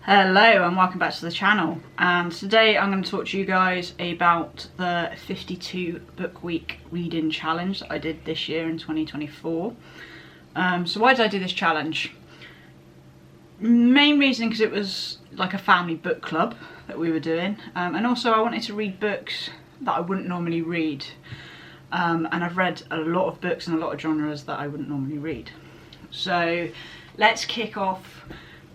Hello and welcome back to the channel, and today I'm going to talk to you guys about the 52 book week reading challenge that I did this year in 2024. So why did I do this challenge? Main reason because it was like a family book club that we were doing, and also I wanted to read books that I wouldn't normally read, and I've read a lot of books in a lot of genres that I wouldn't normally read. So let's kick off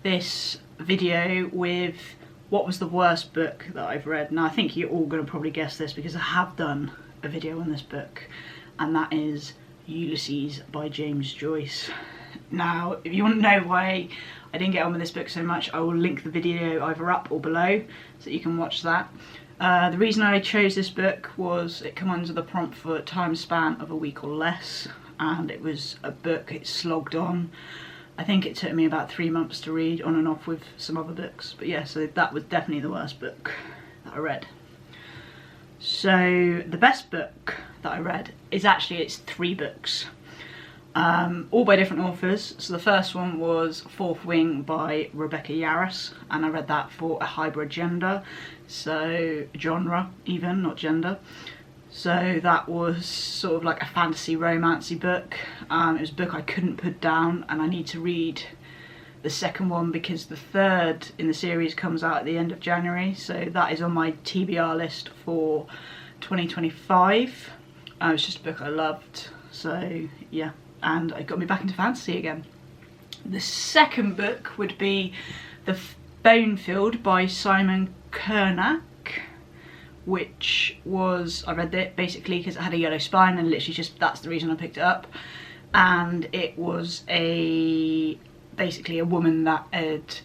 this video with what was the worst book that I've read. Now I think you're all going to probably guess this because I have done a video on this book, and that is Ulysses by James Joyce. Now if you want to know why I didn't get on with this book so much, I will link the video either up or below so you can watch that. The reason I chose this book was it came under the prompt for a time span of a week or less, and it was a book it slogged on. I think it took me about 3 months to read, on and off with some other books. But yeah, so that was definitely the worst book that I read. So the best book that I read is actually, it's 3 books. All by different authors. So the first one was Fourth Wing by Rebecca Yarros, and I read that for a hybrid gender. So genre even, not gender. So that was sort of like a fantasy romancy book. It was a book I couldn't put down, and I need to read the second one because the third in the series comes out at the end of January. So that is on my TBR list for 2025. It's just a book I loved. So yeah, and it got me back into fantasy again. The second book would be The Bonefield by Simon Kernack, which was, I read it basically because it had a yellow spine, and literally just that's the reason I picked it up. And it was basically a woman that had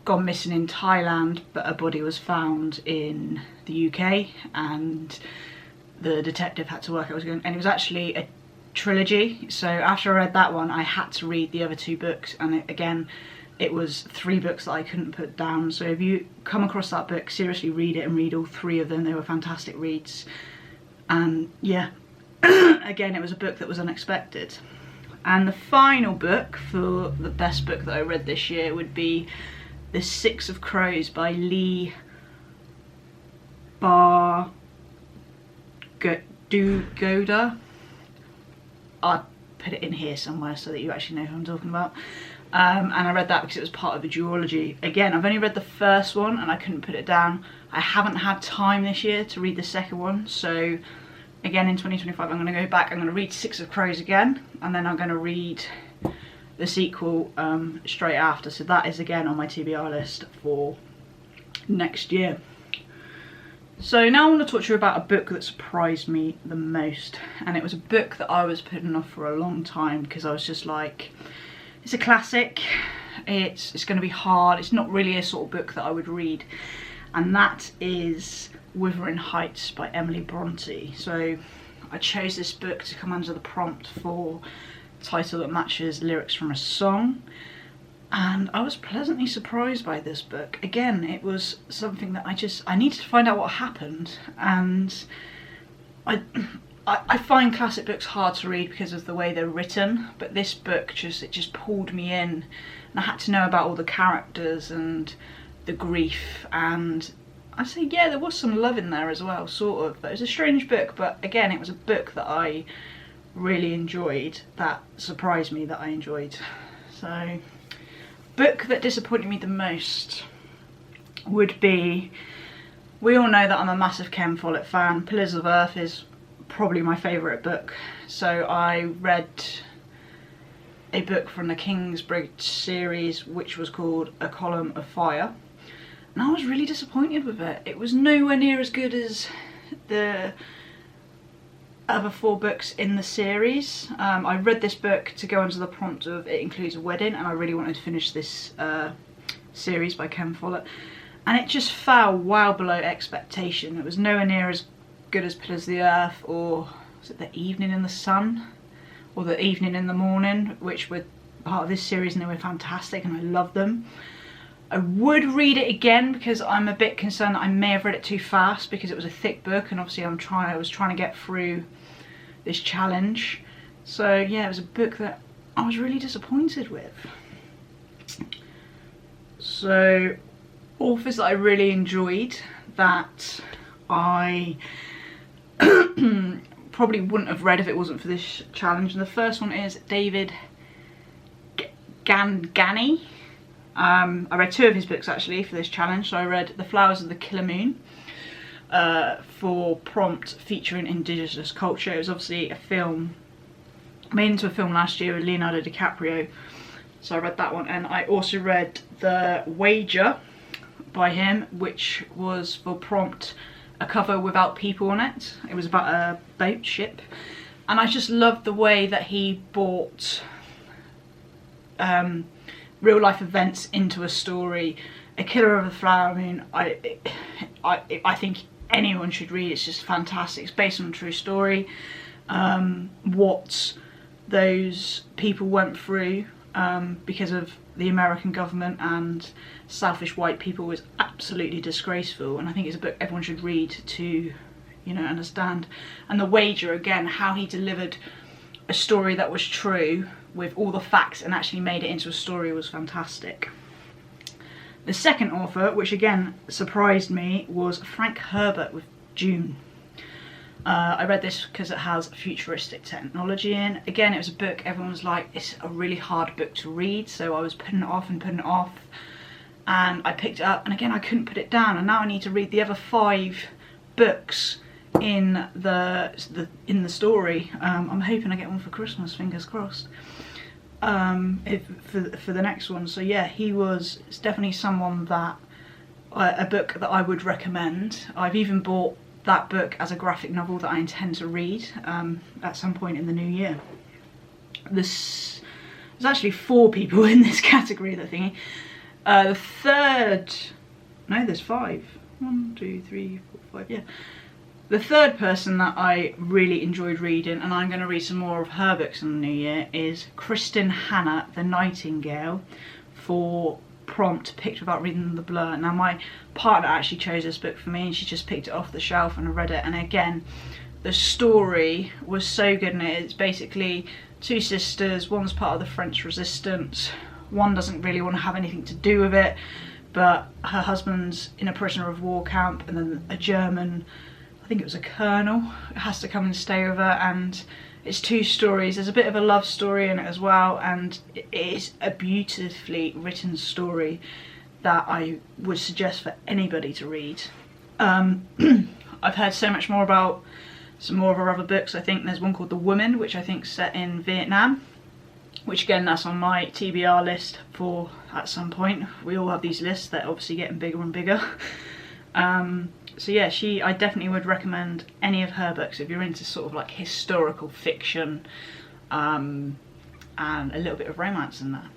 gone missing in Thailand, but her body was found in the UK, and the detective had to work out what was going on. And it was actually a trilogy, so after I read that one I had to read the other 2 books, and it was 3 books that I couldn't put down. So if you come across that book, seriously read it and read all 3 of them. They were fantastic reads. And yeah, again, it was a book that was unexpected. And the final book for the best book that I read this year would be The Six of Crows by Leigh Bardugold. I'll put it in here somewhere so that you actually know who I'm talking about. And I read that because it was part of a duology. Again, I've only read the first one and I couldn't put it down. I haven't had time this year to read the second one, so again in 2025 I'm going to go back. I'm going to read Six of Crows again, and then I'm going to read the sequel straight after. So that is again on my TBR list for next year. So now I want to talk to you about a book that surprised me the most, and it was a book that I was putting off for a long time because I was just like, it's a classic, it's going to be hard, it's not really a sort of book that I would read, and that is Wuthering Heights by Emily Bronte. So I chose this book to come under the prompt for a title that matches lyrics from a song, and I was pleasantly surprised by this book. Again, it was something that I needed to find out what happened, and I find classic books hard to read because of the way they're written, but this book just pulled me in, and I had to know about all the characters and the grief, and I'd say yeah, there was some love in there as well, sort of. But it was a strange book, but again, it was a book that I really enjoyed, that surprised me that I enjoyed. So, book that disappointed me the most would be, we all know that I'm a massive Ken Follett fan. Pillars of Earth is probably my favourite book. So I read a book from the Kingsbridge series which was called A Column of Fire, and I was really disappointed with it. It was nowhere near as good as the other 4 books in the series. I read this book to go under the prompt of it includes a wedding, and I really wanted to finish this series by Ken Follett, and it just fell well below expectation. It was nowhere near as good as Pillars of the Earth, or was it The Evening in the Sun, or The Evening in the Morning, which were part of this series, and they were fantastic and I loved them. I would read it again because I'm a bit concerned that I may have read it too fast because it was a thick book, and obviously I was trying to get through this challenge. So yeah, it was a book that I was really disappointed with. So Authors that I really enjoyed that I probably wouldn't have read if it wasn't for this challenge. And the first one is David Gandani. I read 2 of his books actually for this challenge. So I read The Flowers of the Killer Moon for prompt featuring Indigenous culture. It was obviously a film, made into a film last year with Leonardo DiCaprio. So I read that one, and I also read The Wager by him, which was for prompt a cover without people on it. It was about a boat ship, and I just loved the way that he brought real life events into a story. A Killer of the Flower Moon, I think anyone should read. It's just fantastic. It's based on a true story. What those people went through because of the American government and selfish white people was absolutely disgraceful, and I think it's a book everyone should read to, you know, understand. And The Wager, again, how he delivered a story that was true with all the facts and actually made it into a story was fantastic. The second author, which again surprised me, was Frank Herbert with Dune. I read this because it has futuristic technology in. Again, it was a book everyone was like, it's a really hard book to read, so I was putting it off and putting it off, and I picked it up, and again I couldn't put it down, and now I need to read the other 5 books in the story. I'm hoping I get one for Christmas, fingers crossed, for the next one. So yeah, it's definitely someone that a book that I would recommend. I've even bought that book as a graphic novel that I intend to read at some point in the new year. There's actually 4 people in this category, the thingy. There's 5. 1, 2, 3, 4, 5, yeah. The third person that I really enjoyed reading, and I'm going to read some more of her books in the new year, is Kristin Hannah, The Nightingale, for prompt picked without reading the blur. Now my partner actually chose this book for me, and she just picked it off the shelf and I read it, and again the story was so good in it. It's basically 2 sisters, one's part of the French resistance, one doesn't really want to have anything to do with it, but her husband's in a prisoner of war camp, and then a German, I think it was a colonel, has to come and stay with her, and it's 2 stories. There's a bit of a love story in it as well, and it is a beautifully written story that I would suggest for anybody to read. I've heard so much more about some more of her other books. I think there's one called The Woman, which I think is set in Vietnam, which again, that's on my TBR list for at some point. We all have these lists that are obviously getting bigger and bigger. So yeah, I definitely would recommend any of her books if you're into sort of like historical fiction and a little bit of romance in there.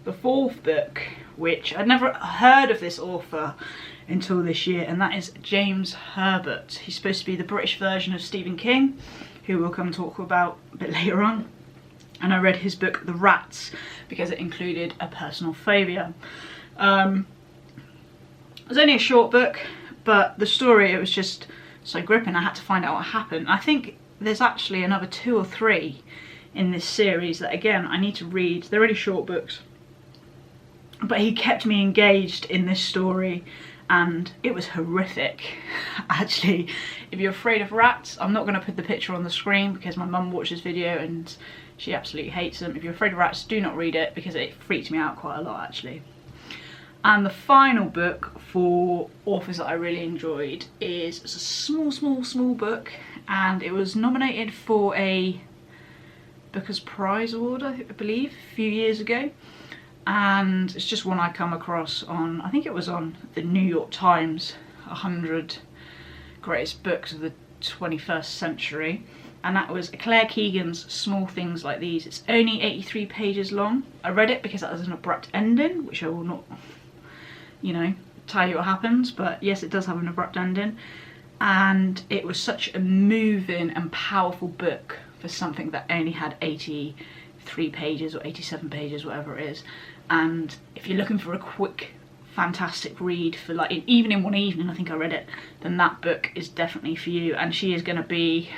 The fourth book, which I'd never heard of this author until this year, and that is James Herbert. He's supposed to be the British version of Stephen King, who we'll come talk about a bit later on. And I read his book The Rats because it included a personal phobia. It was only a short book, but the story, it was just so gripping. I had to find out what happened. I think there's actually another 2 or 3 in this series that, again, I need to read. They're really short books, but he kept me engaged in this story, and it was horrific. Actually, if you're afraid of rats, I'm not going to put the picture on the screen because my mum watched this video and she absolutely hates them. If you're afraid of rats, do not read it because it freaked me out quite a lot, actually. And the final book for authors that I really enjoyed is a small book, and it was nominated for a Booker's Prize Award, I believe, a few years ago. And it's just one I come across on, I think it was on the New York Times 100 Greatest Books of the 21st Century. And that was Claire Keegan's Small Things Like These. It's only 83 pages long. I read it because that has an abrupt ending, which I will not, you know, tell you what happens, but yes, it does have an abrupt ending. And it was such a moving and powerful book for something that only had 83 pages or 87 pages, whatever it is. And if you're looking for a quick, fantastic read for like even in one evening, I think I read it, then that book is definitely for you. And she is going to be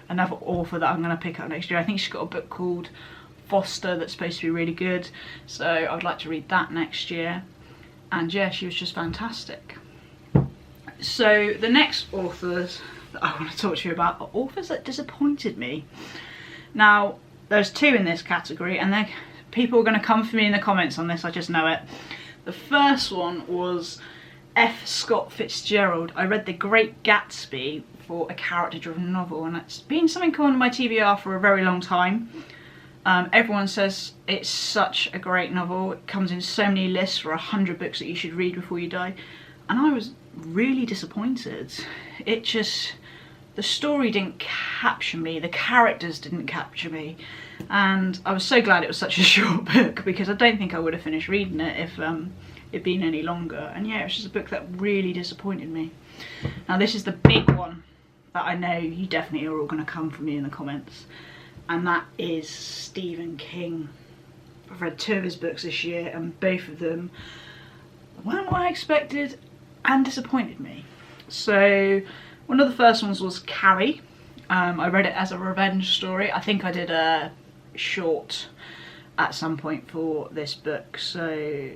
another author that I'm going to pick up next year. I think she's got a book called Foster that's supposed to be really good, so I'd like to read that next year. and yeah, she was just fantastic. So the next authors that I want to talk to you about are authors that disappointed me. Now, there's two in this category, and people are going to come for me in the comments on this, I just know it. The first one was F. Scott Fitzgerald. I read The Great Gatsby for a character-driven novel, and it's been something on my TBR for a very long time. Everyone says it's such a great novel. It comes in so many lists for 100 books that you should read before you die, and I was really disappointed. The story didn't capture me, the characters didn't capture me, and I was so glad it was such a short book, because I don't think I would have finished reading it if it'd been any longer. And yeah, it was just a book that really disappointed me. Now this is the big one that I know you definitely are all going to come for me in the comments, and that is Stephen King. I've read 2 of his books this year, and both of them weren't what I expected and disappointed me. So one of the first ones was Carrie. I read it as a revenge story. I think I did a short at some point for this book, so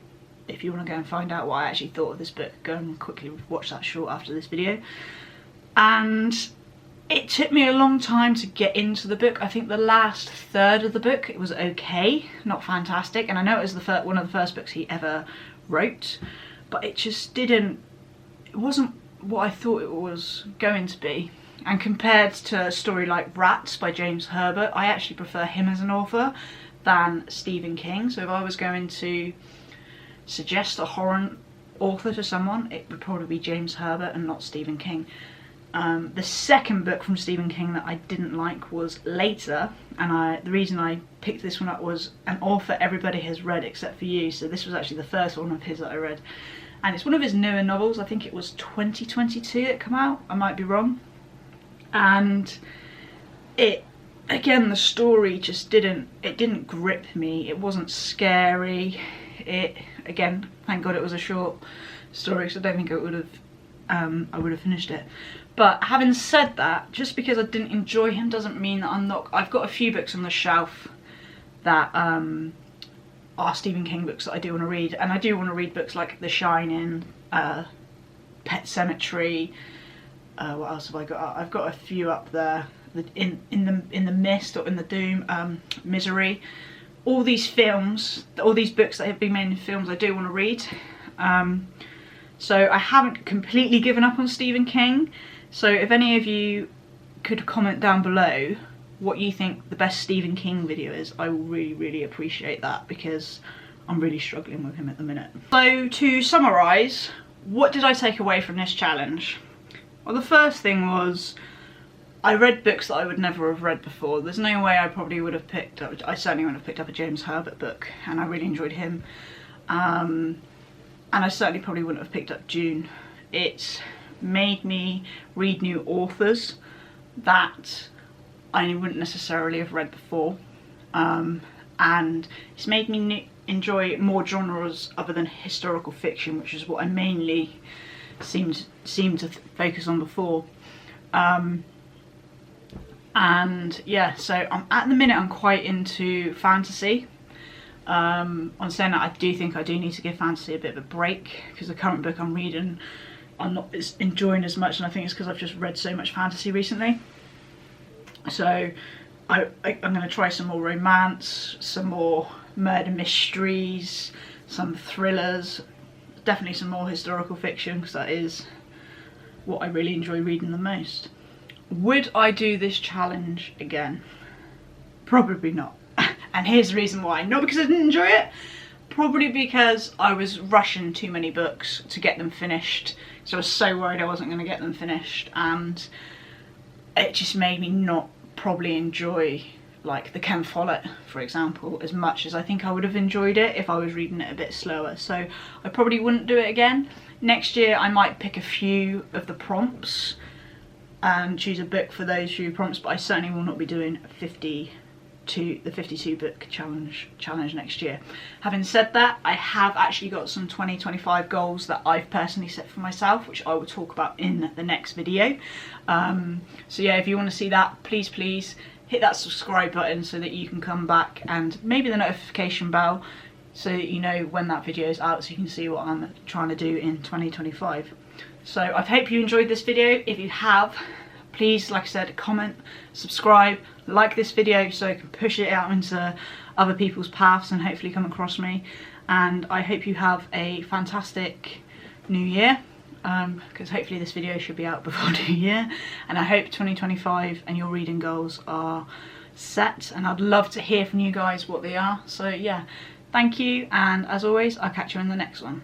if you want to go and find out what I actually thought of this book, go and quickly watch that short after this video. And it took me a long time to get into the book. I think the last third of the book, it was okay, not fantastic, and I know it was one of the first books he ever wrote, but it just it wasn't what I thought it was going to be. And compared to a story like Rats by James Herbert, I actually prefer him as an author than Stephen King. So if I was going to suggest a horror author to someone, it would probably be James Herbert and not Stephen King. The second book from Stephen King that I didn't like was Later, and the reason I picked this one up was an author everybody has read except for you, so this was actually the first one of his that I read. And it's one of his newer novels. I think it was 2022 it came out, I might be wrong. And again, the story just didn't grip me. It wasn't scary. Again, thank God it was a short story, so I don't think I would have finished it. But having said that, just because I didn't enjoy him doesn't mean that I've got a few books on the shelf that are Stephen King books that I do want to read, and I do want to read books like The Shining, Pet Sematary. What else have I got? I've got a few up there. In the Mist or In the Doom, Misery. All these films, all these books that have been made into films, I do want to read. So I haven't completely given up on Stephen King. So if any of you could comment down below what you think the best Stephen King video is, I will really, really appreciate that, because I'm really struggling with him at the minute. So to summarise, what did I take away from this challenge? Well, the first thing was I read books that I would never have read before. There's no way I probably would have picked up, I certainly wouldn't have picked up a James Herbert book, and I really enjoyed him. And I certainly probably wouldn't have picked up Dune. It made me read new authors that I wouldn't necessarily have read before. And it's made me enjoy more genres other than historical fiction, which is what I mainly seemed to focus on before. And yeah, so at the minute I'm quite into fantasy. On saying that, I do think I do need to give fantasy a bit of a break, because the current book I'm reading I'm not enjoying as much, and I think it's because I've just read so much fantasy recently. So I'm going to try some more romance, some more murder mysteries, some thrillers, definitely some more historical fiction, because that is what I really enjoy reading the most. Would I do this challenge again? Probably not. And here's the reason why. Not because I didn't enjoy it, probably because I was rushing too many books to get them finished. So I was so worried I wasn't going to get them finished, and it just made me not probably enjoy like the Ken Follett, for example, as much as I think I would have enjoyed it if I was reading it a bit slower. So I probably wouldn't do it again. Next year I might pick a few of the prompts and choose a book for those few prompts, but I certainly will not be doing the 52 book challenge next year. Having said that, I have actually got some 2025 goals that I've personally set for myself, which I will talk about in the next video. So yeah, if you want to see that, please hit that subscribe button so that you can come back, and maybe the notification bell so that you know when that video is out, so you can see what I'm trying to do in 2025. So I hope you enjoyed this video. If you have, please, like I said, comment, subscribe, like this video so I can push it out into other people's paths and hopefully come across me. And I hope you have a fantastic new year, because hopefully this video should be out before New Year, and I hope 2025 and your reading goals are set, and I'd love to hear from you guys what they are. So yeah, thank you, and as always, I'll catch you in the next one.